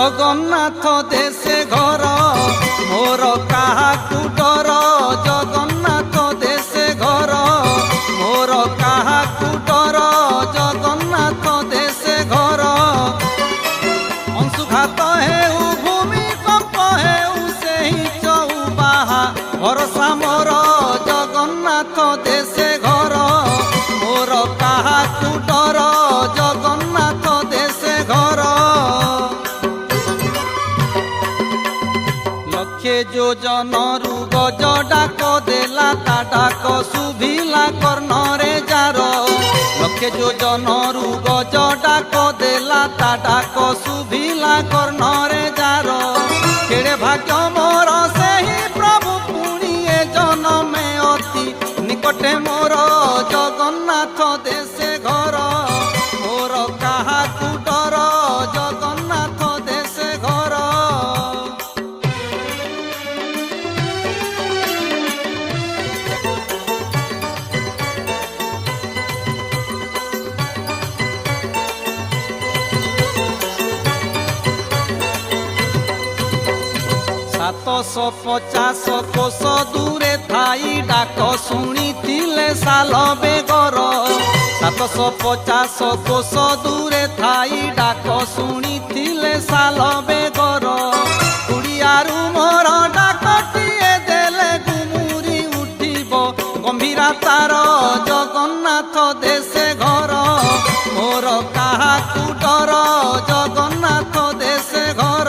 जगन्नाथ देशे घर मोर काहाकू डर जगन्नाथ देशे घर मोर काहाकू डर जगन्नाथ देशे घर अंशुघात हेउ भूमिकंप हेउ सेहि चौबाहा भरसा मोर जगन्नाथ देशे घर मोर काहाकू डर जगन्नाथ देशे घर लक्षे योजनरु गज डाक देला ता डाक शुभिला कर्णरे जार लक्षे योजनरु गज डाक देला ता डाक शुभिला कर्णरे जार केड़े भाग्य मोर सेहि प्रभु पुणी ए जनमे अति निकटे मोर जगन्नाथ देशे घर मोर काहाकू डर जगन्नाथ देशे घर 750 कोश दूरे थाई डाक शुणिथिले साल बेगर 750 कोश दूरे थाई डाक शुणिथिले साल बेगर कुड़ियारू मोर डाकटिए देले गुमुरी उठिब गंभीरा तार जगन्नाथ देशे घर मोर काहाकू डर जगन्नाथ देशे घर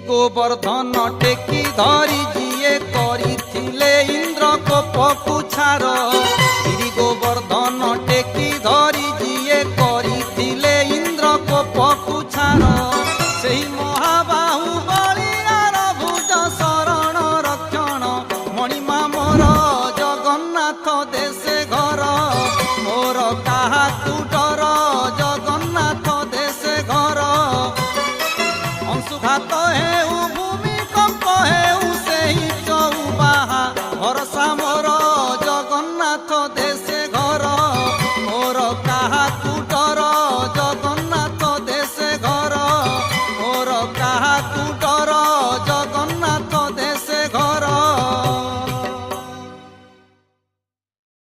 गोवर्धन टेकी धरी जिए करिथिले इंद्र को पकुछार